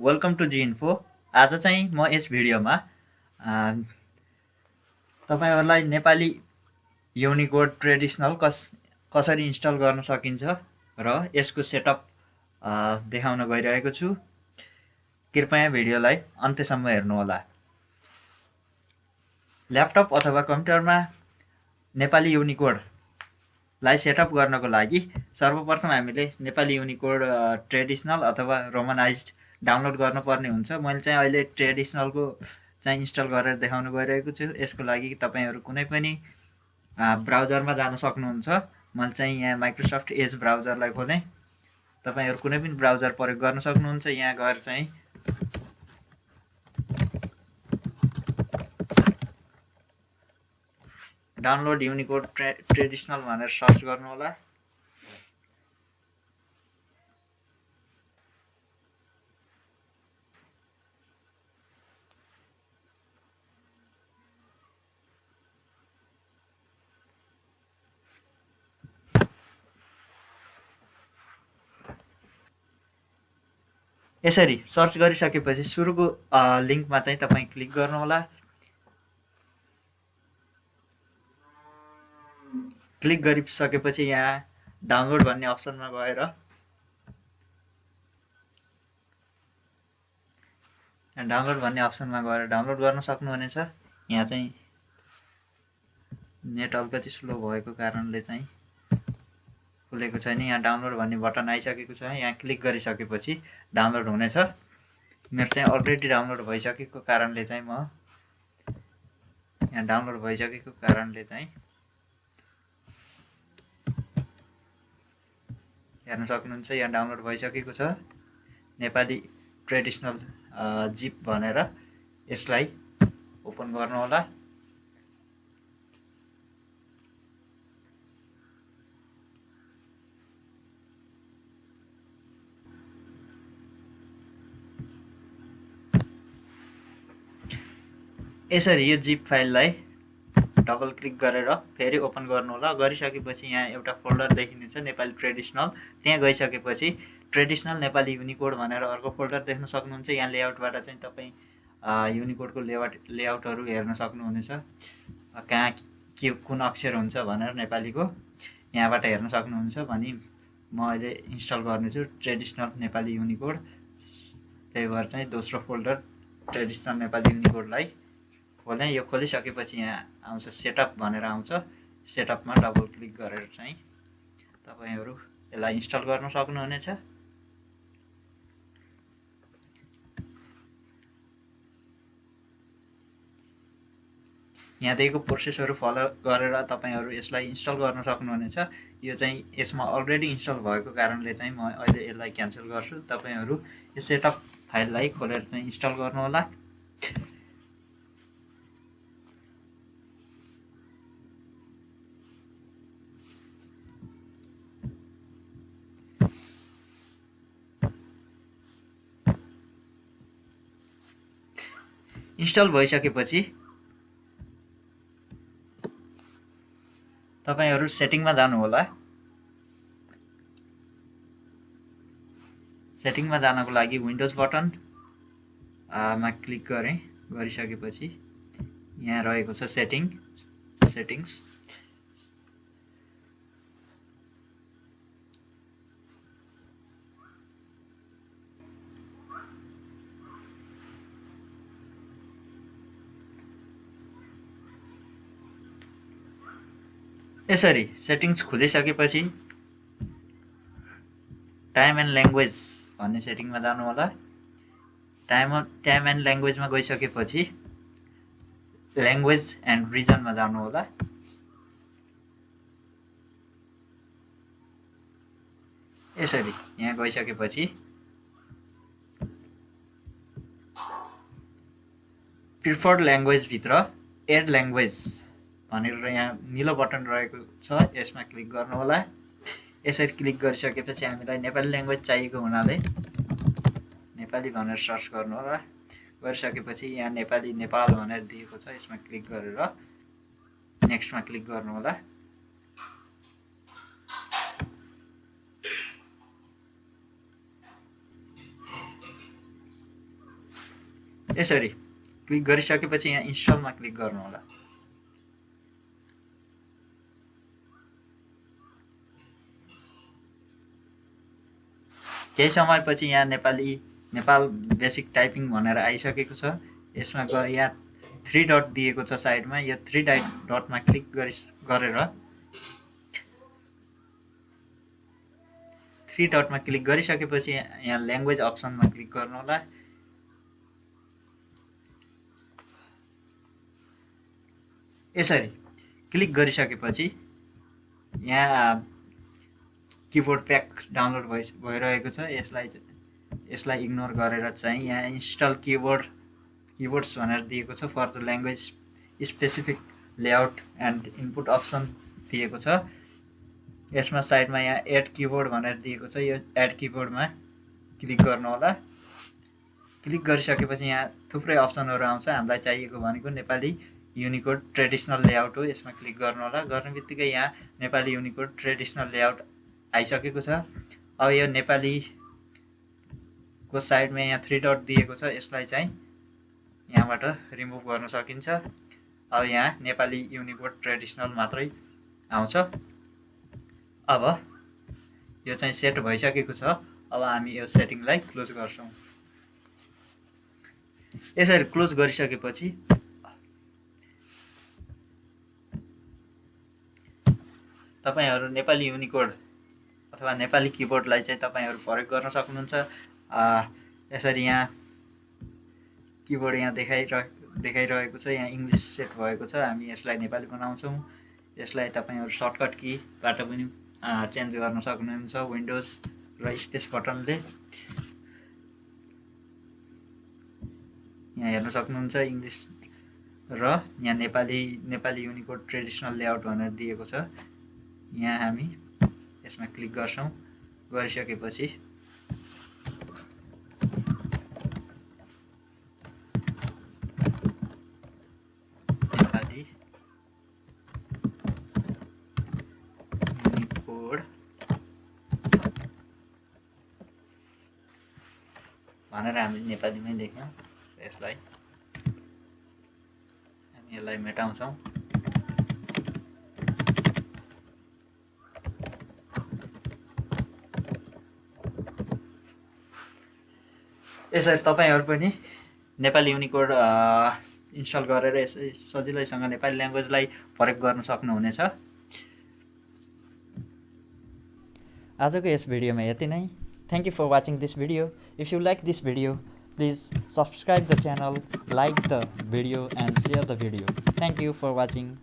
Welcome two G info. आज चाहिँ म यस भिडियोमा तपाईँहरूलाई नेपाली युनिकोड ट्रेडिसनल कसरी इन्स्टल गर्न सकिन्छ र यसको सेटअप देखाउन गइरहेको छु। कृपया भिडियोलाई अन्त्यसम्म हेर्नुहोला। ल्यापटप अथवा कम्प्युटरमा नेपाली युनिकोडलाई सेटअप गर्नको लागि सर्वप्रथम हामीले नेपाली युनिकोड ट्रेडिसनल अथवा रोमनाइज्ड डाउनलोड गर्नुपर्ने हुन्छ। मैले चाहिँ अहिले ट्रेडिसनलको चाहिँ इन्स्टल गरेर देखाउन गइरहेको छु। यसको लागि तपाईँहरू कुनै पनि ब्राउजरमा जान सक्नुहुन्छ। मैले चाहिँ यहाँ माइक्रोसफ्ट एज ब्राउजरलाई खोलेँ। तपाईँहरू कुनै पनि ब्राउजर प्रयोग गर्न सक्नुहुन्छ। यहाँ गएर चाहिँ डाउनलोड युनिकोड ट्रेडिसनल भनेर सर्च गर्नुहोला। यसरी सर्च गरिसकेपछि सुरुको लिङ्कमा चाहिँ तपाईँ क्लिक गर्नुहोला। क्लिक गरिसकेपछि यहाँ डाउनलोड भन्ने अप्सनमा गएर डाउनलोड गर्न सक्नुहुनेछ। यहाँ चाहिँ नेट अलिकति स्लो भएको कारणले चाहिँ खुलेको छैन। यहाँ डाउनलोड भन्ने बटन आइसकेको छ। यहाँ क्लिक गरिसकेपछि डाउनलोड हुनेछ। मेरो चाहिँ अलरेडी डाउनलोड भइसकेको कारणले चाहिँ म यहाँ डाउनलोड भइसकेको कारणले चाहिँ हेर्न सक्नुहुन्छ। यहाँ डाउनलोड भइसकेको छ नेपाली ट्रेडिसनल जिप भनेर। यसलाई ओपन गर्नुहोला। यसरी यो जिप फाइललाई डबल क्लिक गरेर फेरि ओपन गर्नुहोला। गरिसकेपछि यहाँ एउटा फोल्डर देखिनेछ नेपाली ट्रेडिसनल। त्यहाँ गइसकेपछि ट्रेडिसनल नेपाली युनिकोड भनेर अर्को फोल्डर देख्न सक्नुहुन्छ। यहाँ लेआउटबाट चाहिँ तपाईँ युनिकोडको लेआउटहरू हेर्न सक्नुहुनेछ। कहाँ के कुन अक्षर हुन्छ भनेर नेपालीको यहाँबाट हेर्न सक्नुहुन्छ। भनी म अहिले इन्स्टल गर्नेछु ट्रेडिसनल नेपाली युनिकोड। त्यही भएर चाहिँ दोस्रो फोल्डर ट्रेडिसनल नेपाली युनिकोडलाई खोलेँ। यो खोलिसकेपछि यहाँ आउँछ सेटअप भनेर आउँछ। सेटअपमा डबल क्लिक गरेर चाहिँ तपाईँहरू यसलाई इन्स्टल गर्न सक्नुहुनेछ। यहाँ दिएको प्रोसेसहरू फलो गरेर तपाईँहरू यसलाई इन्स्टल गर्न सक्नुहुनेछ। यो चाहिँ यसमा अलरेडी इन्स्टल भएको कारणले चाहिँ म अहिले यसलाई क्यान्सल गर्छु। तपाईँहरू यो सेटअप फाइललाई खोलेर चाहिँ इन्स्टल गर्नुहोला। इन्स्टल भइसकेपछि तपाईहरू सेटिङमा जानुहोला। सेटिङमा जानको लागि विन्डोज बटन मा क्लिक गरिसकेपछि यहाँ रहेको छ सेटिङ्स। यसरी सेटिङ्स खुलिसकेपछि टाइम एन्ड ल्याङ्ग्वेज भन्ने सेटिङमा जानुहोला। टाइम एन्ड ल्याङ्ग्वेजमा गइसकेपछि ल्याङ्ग्वेज एन्ड रिजनमा जानुहोला। यसरी यहाँ गइसकेपछि प्रिफर्ड ल्याङ्ग्वेज भित्र एड ल्याङ्ग्वेज भनेर यहाँ निलो बटन रहेको छ। यसमा क्लिक गर्नुहोला। यसरी क्लिक गरिसकेपछि हामीलाई नेपाली ल्याङ्ग्वेज चाहिएको हुनाले नेपाली भनेर सर्च गर्नुहोला। गरिसकेपछि यहाँ नेपाली नेपाल भनेर दिएको छ। यसमा क्लिक गरेर नेक्स्टमा क्लिक गर्नुहोला। यसरी क्लिक गरिसकेपछि यहाँ इन्स्टलमा क्लिक गर्नु होला। केही समयपछि यहाँ नेपाल बेसिक टाइपिङ भनेर आइसकेको छ। यसमा यहाँ 3 डट दिएको छ साइडमा, यो 3 डटमा क्लिक गरेर 3 डटमा क्लिक गरिसकेपछि यहाँ ल्याङ्ग्वेज अप्सनमा क्लिक गर्नु होला। यसरी क्लिक गरिसकेपछि यहाँ किबोर्ड प्याक डाउनलोड भइरहेको छ। यसलाई इग्नोर गरेर चाहिँ यहाँ इन्स्टल किबोर्ड्स भनेर दिएको छ। For the language specific layout and input option दिएको छ। यसमा साइडमा यहाँ एड किबोर्ड भनेर दिएको छ। यो एड किबोर्डमा क्लिक गर्नु होला। क्लिक गरिसकेपछि यहाँ थुप्रै अप्सनहरू आउँछ। हामीलाई चाहिएको भनेको नेपाली युनिकोड ट्रेडिसनल लेआउट हो। यसमा क्लिक गर्नु होला। गर्ने बित्तिकै यहाँ नेपाली युनिकोड ट्रेडिसनल लेआउट आइसकेको छ। अब यो नेपालीको साइडमा यहाँ 3 डट दिएको छ। यसलाई चाहिँ यहाँबाट रिमुभ गर्न सकिन्छ। अब यहाँ नेपाली युनिकोड ट्रेडिसनल मात्रै आउँछ। अब यो चाहिँ सेट भइसकेको छ। अब हामी यो सेटिङलाई क्लोज गर्छौँ। यसरी क्लोज गरिसकेपछि तपाईहरु नेपाली युनिकोड अथवा नेपाली किबोर्डलाई चाहिँ तपाईहरु प्रयोग गर्न सक्नुहुन्छ। यसरी यहाँ किबोर्ड यहाँ देखाइरहेको छ। यहाँ इङ्ग्लिस सेट भएको छ। हामी यसलाई नेपाली बनाउँछौँ। यसलाई तपाईहरु सर्टकट कीबाट पनि चेन्ज गर्न सक्नुहुन्छ विन्डोज र स्पेस बटनले। यहाँ हेर्न सक्नुहुन्छ इङ्ग्लिस र यहाँ नेपाली युनिकोड ट्रेडिसनल लेआउट भनेर दिएको छ। यहाँ हामी यसमा क्लिक गर्छौँ। गरिसकेपछि नेपाली युनिकोड भनेर हामीले नेपालीमै लेख्यौँ। यसलाई हामी यसलाई मेटाउँछौँ। यसरी तपाईहरु पनि नेपाली युनिकोड इन्स्टल गरेर सजिलैसँग नेपाली ल्याङ्ग्वेजलाई प्रयोग गर्न सक्नुहुनेछ। आजको यस भिडियोमा यति नै। Thank you for watching this video. If you like this video, please subscribe the channel, like the video and share the video. Thank you for watching.